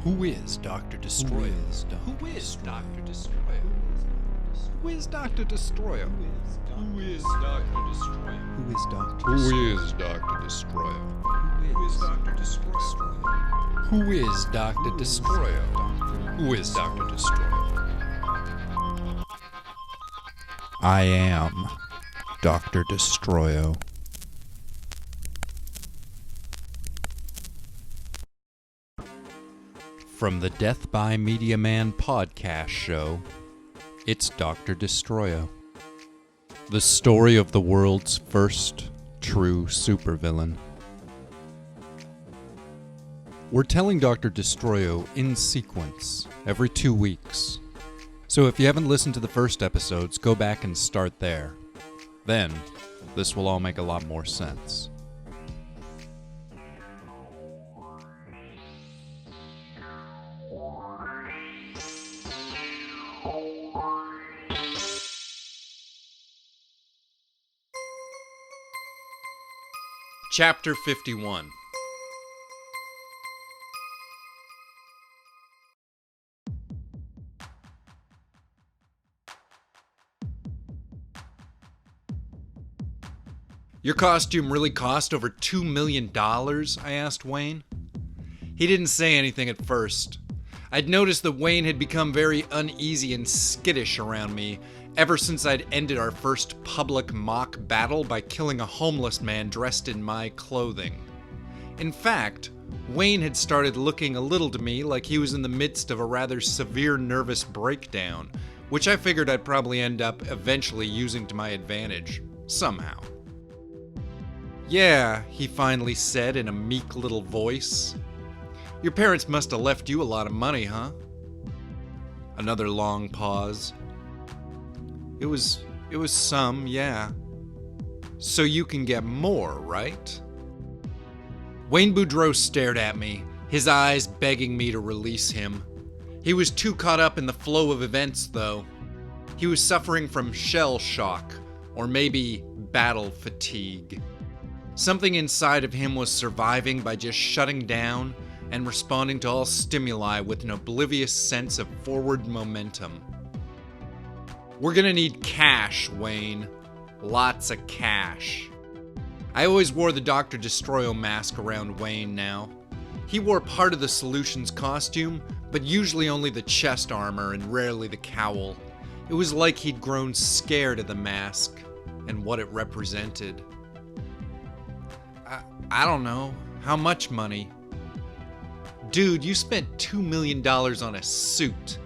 Who is Dr. Destroyo? Who is Dr. Destroyo? Who is Dr. Destroyo? Who is Dr. Destroyo? Who is Dr. Who is Dr. Destroyo? Who is Dr. Destroyo? Who is Dr. Destroyo? Who is Dr. Destroyo? I am Dr. Destroyo. From the Death by Media Man podcast show, it's Dr. Destroyo. The story of the world's first true supervillain. We're telling Dr. Destroyo in sequence every 2 weeks. So if you haven't listened to the first episodes, go back and start there. Then, this will all make a lot more sense. Chapter 51. Your costume really cost over $2 million? I asked Wayne. He didn't say anything at first. I'd noticed that Wayne had become very uneasy and skittish around me ever since I'd ended our first public mock battle by killing a homeless man dressed in my clothing. In fact, Wayne had started looking a little to me like he was in the midst of a rather severe nervous breakdown, which I figured I'd probably end up eventually using to my advantage, somehow. "Yeah," he finally said in a meek little voice. "Your parents must have left you a lot of money, huh?" Another long pause. It was some, yeah. "So you can get more, right?" Wayne Boudreau stared at me, his eyes begging me to release him. He was too caught up in the flow of events, though. He was suffering from shell shock, or maybe battle fatigue. Something inside of him was surviving by just shutting down and responding to all stimuli with an oblivious sense of forward momentum. "We're gonna need cash, Wayne. Lots of cash." I always wore the Dr. Destroyo mask around Wayne now. He wore part of the Solutions costume, but usually only the chest armor and rarely the cowl. It was like he'd grown scared of the mask and what it represented. I don't know. How much money? "Dude, you spent $2 million on a suit."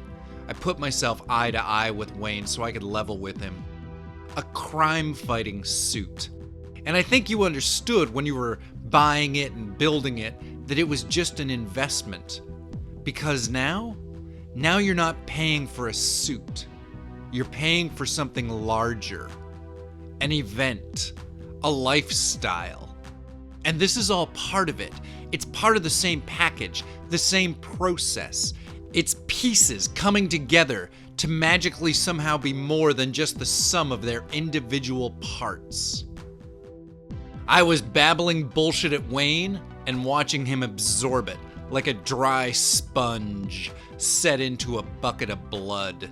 I put myself eye to eye with Wayne so I could level with him. A crime-fighting suit. And I think you understood when you were buying it and building it that it was just an investment. Because now you're not paying for a suit. You're paying for something larger. An event. A lifestyle. And this is all part of it. It's part of the same package, the same process. It's pieces coming together to magically somehow be more than just the sum of their individual parts. I was babbling bullshit at Wayne and watching him absorb it like a dry sponge set into a bucket of blood.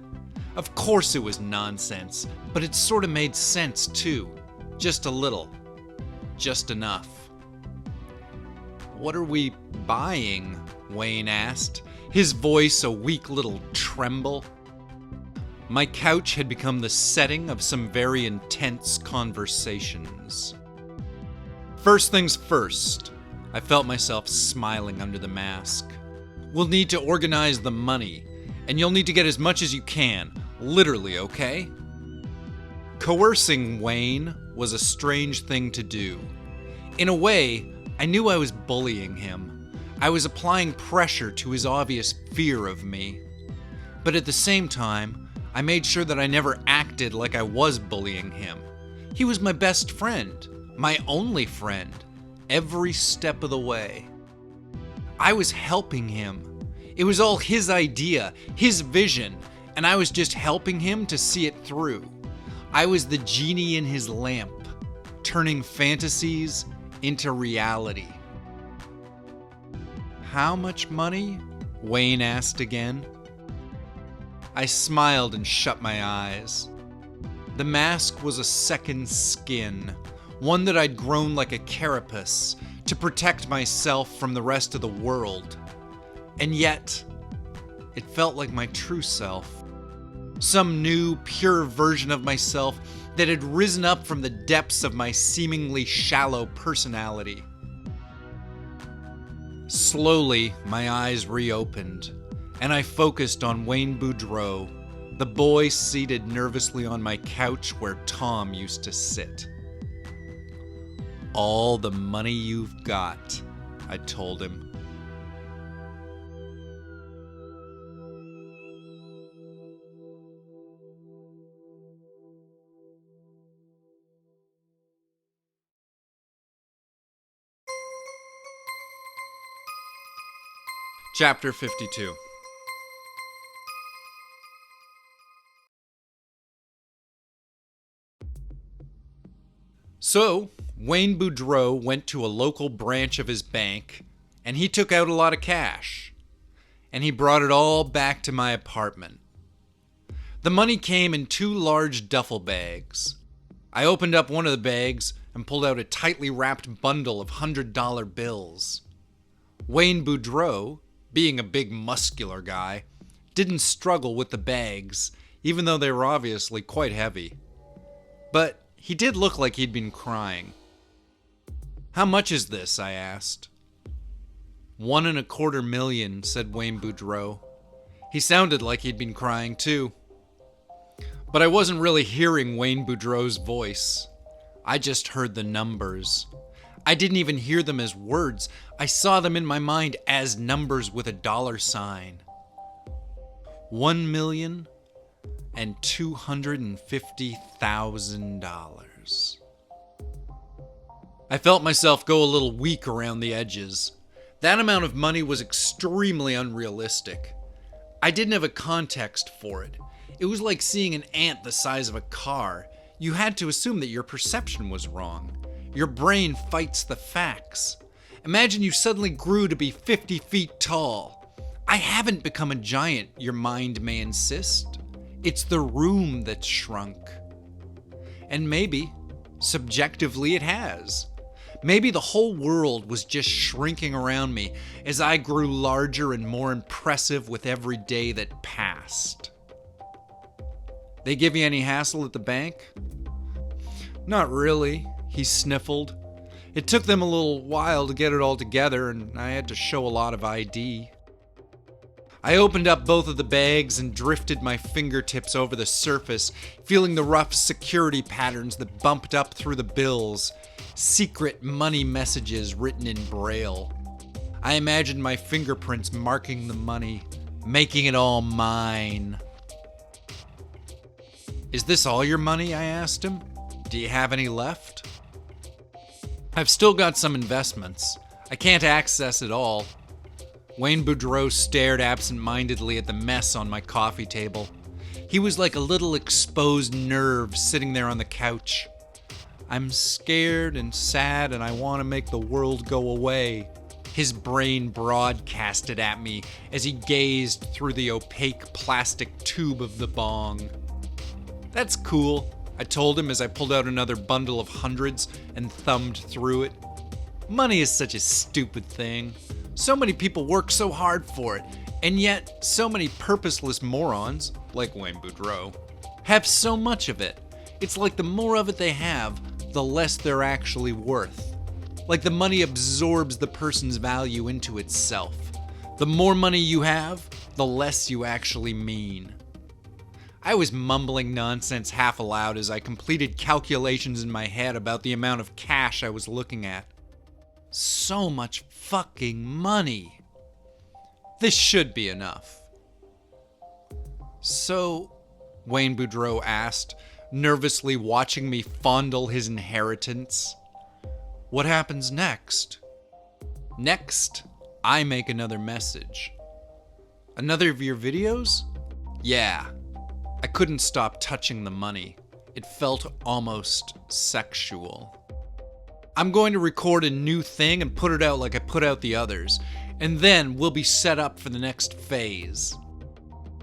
Of course it was nonsense, but it sort of made sense too. Just a little. Just enough. "What are we buying?" Wayne asked, his voice a weak little tremble. My couch had become the setting of some very intense conversations. "First things first," I felt myself smiling under the mask. "We'll need to organize the money, and you'll need to get as much as you can, literally, okay?" Coercing Wayne was a strange thing to do. In a way, I knew I was bullying him. I was applying pressure to his obvious fear of me. But at the same time, I made sure that I never acted like I was bullying him. He was my best friend, my only friend, every step of the way. I was helping him. It was all his idea, his vision, and I was just helping him to see it through. I was the genie in his lamp, turning fantasies into reality. "How much money?" Wayne asked again. I smiled and shut my eyes. The mask was a second skin, one that I'd grown like a carapace to protect myself from the rest of the world. And yet, it felt like my true self. Some new, pure version of myself that had risen up from the depths of my seemingly shallow personality. Slowly, my eyes reopened, and I focused on Wayne Boudreau, the boy seated nervously on my couch where Tom used to sit. "All the money you've got," I told him. Chapter 52. So, Wayne Boudreau went to a local branch of his bank, and he took out a lot of cash. And he brought it all back to my apartment. The money came in 2 large duffel bags. I opened up one of the bags and pulled out a tightly wrapped bundle of $100 bills. Wayne Boudreau, being a big muscular guy, didn't struggle with the bags, even though they were obviously quite heavy. But he did look like he'd been crying. "How much is this?" I asked. $1.25 million, said Wayne Boudreau. He sounded like he'd been crying too. But I wasn't really hearing Wayne Boudreau's voice. I just heard the numbers. I didn't even hear them as words. I saw them in my mind as numbers with a dollar sign. $1,250,000. I felt myself go a little weak around the edges. That amount of money was extremely unrealistic. I didn't have a context for it. It was like seeing an ant the size of a car. You had to assume that your perception was wrong. Your brain fights the facts. Imagine you suddenly grew to be 50 feet tall. I haven't become a giant, your mind may insist. It's the room that's shrunk. And maybe, subjectively, it has. Maybe the whole world was just shrinking around me as I grew larger and more impressive with every day that passed. "They give you any hassle at the bank?" "Not really," he sniffled. "It took them a little while to get it all together, and I had to show a lot of ID." I opened up both of the bags and drifted my fingertips over the surface, feeling the rough security patterns that bumped up through the bills, secret money messages written in Braille. I imagined my fingerprints marking the money, making it all mine. "Is this all your money?" I asked him. "Do you have any left?" "I've still got some investments. I can't access it all." Wayne Boudreau stared absent-mindedly at the mess on my coffee table. He was like a little exposed nerve sitting there on the couch. "I'm scared and sad and I want to make the world go away," his brain broadcasted at me as he gazed through the opaque plastic tube of the bong. "That's cool," I told him as I pulled out another bundle of hundreds and thumbed through it. "Money is such a stupid thing. So many people work so hard for it, and yet so many purposeless morons, like Wayne Boudreau, have so much of it. It's like the more of it they have, the less they're actually worth. Like the money absorbs the person's value into itself. The more money you have, the less you actually mean." I was mumbling nonsense half aloud as I completed calculations in my head about the amount of cash I was looking at. So much fucking money. This should be enough. "So," Wayne Boudreau asked, nervously watching me fondle his inheritance, "what happens next?" "Next, I make another message." "Another of your videos?" "Yeah." I couldn't stop touching the money. It felt almost sexual. "I'm going to record a new thing and put it out like I put out the others, And then we'll be set up for the next phase.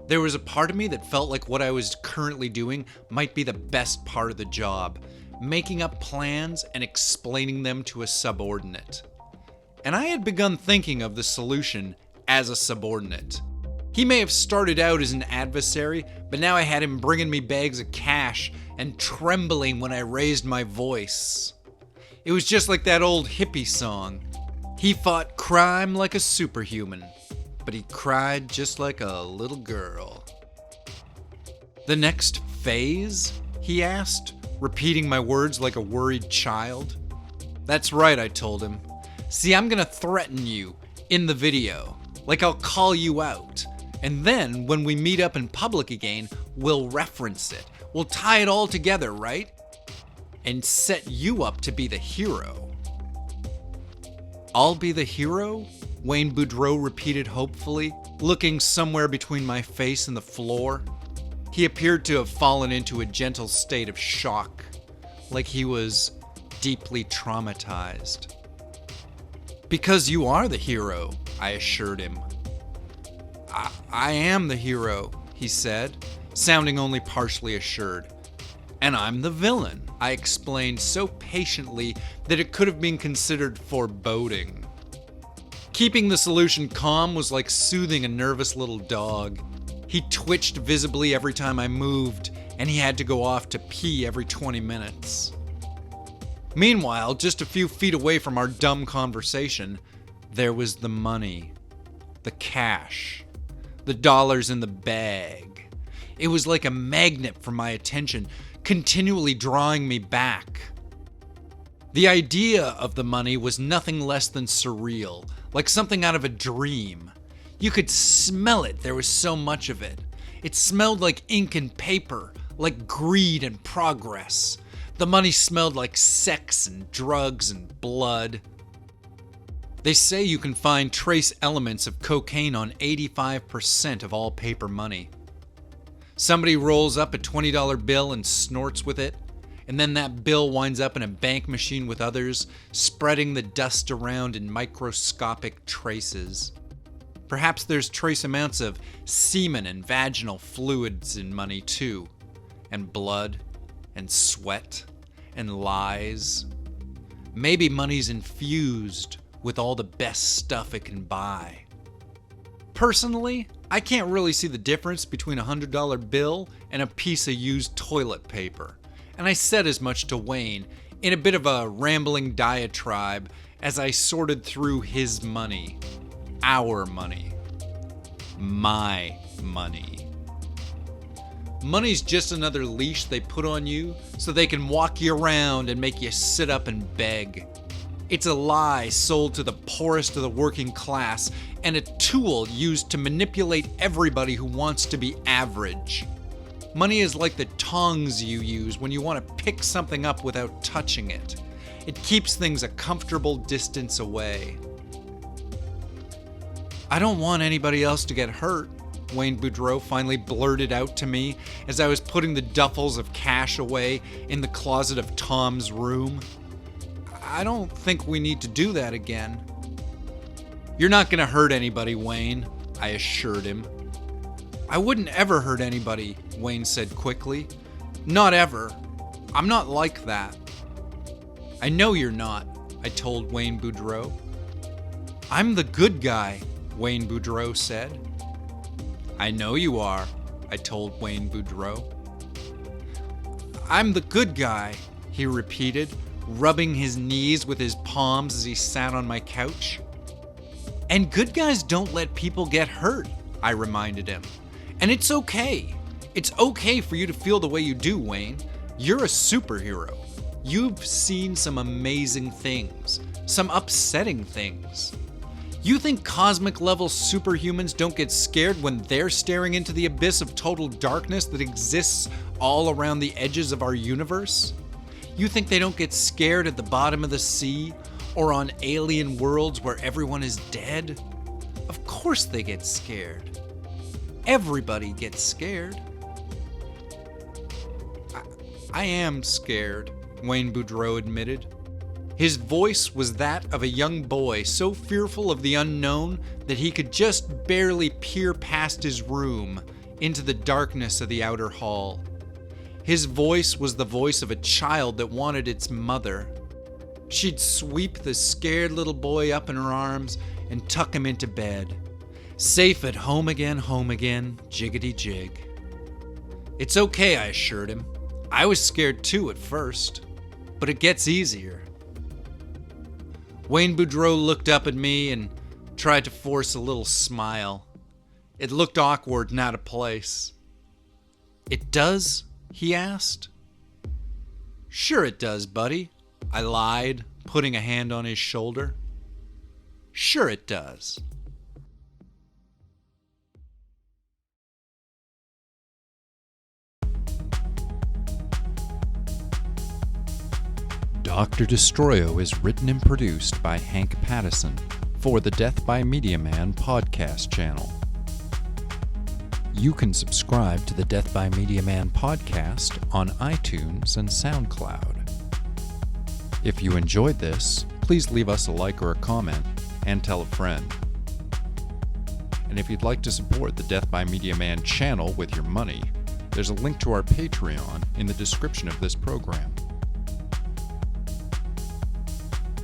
There was a part of me that felt like what I was currently doing might be the best part of the job, making up plans and explaining them to a subordinate. And I had begun thinking of the solution as a subordinate. He may have started out as an adversary, but now I had him bringing me bags of cash and trembling when I raised my voice. It was just like that old hippie song. He fought crime like a superhuman, but he cried just like a little girl. The next phase? He asked, repeating my words like a worried child. That's right, I told him. See, I'm gonna threaten you in the video. Like I'll call you out. And then, when we meet up in public again, we'll reference it. We'll tie it all together, right? And set you up to be the hero. I'll be the hero? Wayne Boudreau repeated hopefully, looking somewhere between my face and the floor. He appeared to have fallen into a gentle state of shock, like he was deeply traumatized. Because you are the hero, I assured him. I am the hero, he said, sounding only partially assured. And I'm the villain, I explained so patiently that it could have been considered foreboding. Keeping the solution calm was like soothing a nervous little dog. He twitched visibly every time I moved, and he had to go off to pee every 20 minutes. Meanwhile, just a few feet away from our dumb conversation, there was the money, the cash, the dollars in the bag. It was like a magnet for my attention, continually drawing me back. The idea of the money was nothing less than surreal, like something out of a dream. You could smell it, there was so much of it. It smelled like ink and paper, like greed and progress. The money smelled like sex and drugs and blood. They say you can find trace elements of cocaine on 85% of all paper money. Somebody rolls up a $20 bill and snorts with it, and then that bill winds up in a bank machine with others, spreading the dust around in microscopic traces. Perhaps there's trace amounts of semen and vaginal fluids in money too, and blood, and sweat, and lies. Maybe money's infused with all the best stuff it can buy. Personally, I can't really see the difference between a $100 bill and a piece of used toilet paper, and I said as much to Wayne in a bit of a rambling diatribe as I sorted through his money, our money, my money. Money's just another leash they put on you so they can walk you around and make you sit up and beg. It's a lie sold to the poorest of the working class and a tool used to manipulate everybody who wants to be average. Money is like the tongs you use when you want to pick something up without touching it. It keeps things a comfortable distance away. I don't want anybody else to get hurt, Wayne Boudreau finally blurted out to me as I was putting the duffels of cash away in the closet of Tom's room. I don't think we need to do that again. You're not gonna hurt anybody, Wayne, I assured him. I wouldn't ever hurt anybody, Wayne said quickly. Not ever. I'm not like that. I know you're not, I told Wayne Boudreau. I'm the good guy, Wayne Boudreau said. I know you are, I told Wayne Boudreau. I'm the good guy, he repeated, rubbing his knees with his palms as he sat on my couch. And good guys don't let people get hurt, I reminded him. And it's okay. It's okay for you to feel the way you do, Wayne. You're a superhero. You've seen some amazing things, some upsetting things. You think cosmic level superhumans don't get scared when they're staring into the abyss of total darkness that exists all around the edges of our universe? You think they don't get scared at the bottom of the sea or on alien worlds where everyone is dead? Of course they get scared. Everybody gets scared. I am scared, Wayne Boudreau admitted. His voice was that of a young boy so fearful of the unknown that he could just barely peer past his room into the darkness of the outer hall. His voice was the voice of a child that wanted its mother. She'd sweep the scared little boy up in her arms and tuck him into bed. Safe at home again, jiggity jig. It's okay, I assured him. I was scared too at first, but it gets easier. Wayne Boudreau looked up at me and tried to force a little smile. It looked awkward and out of place. It does? He asked. Sure it does, buddy, I lied, putting a hand on his shoulder. Sure it does. Dr. Destroyo is written and produced by Hank Pattison for the Death by Media Man podcast channel. You can subscribe to the Death by Media Man podcast on iTunes and SoundCloud. If you enjoyed this, please leave us a like or a comment and tell a friend. And if you'd like to support the Death by Media Man channel with your money, there's a link to our Patreon in the description of this program.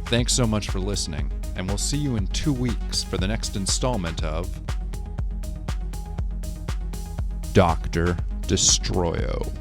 Thanks so much for listening, and we'll see you in 2 weeks for the next installment of Dr. Destroyo.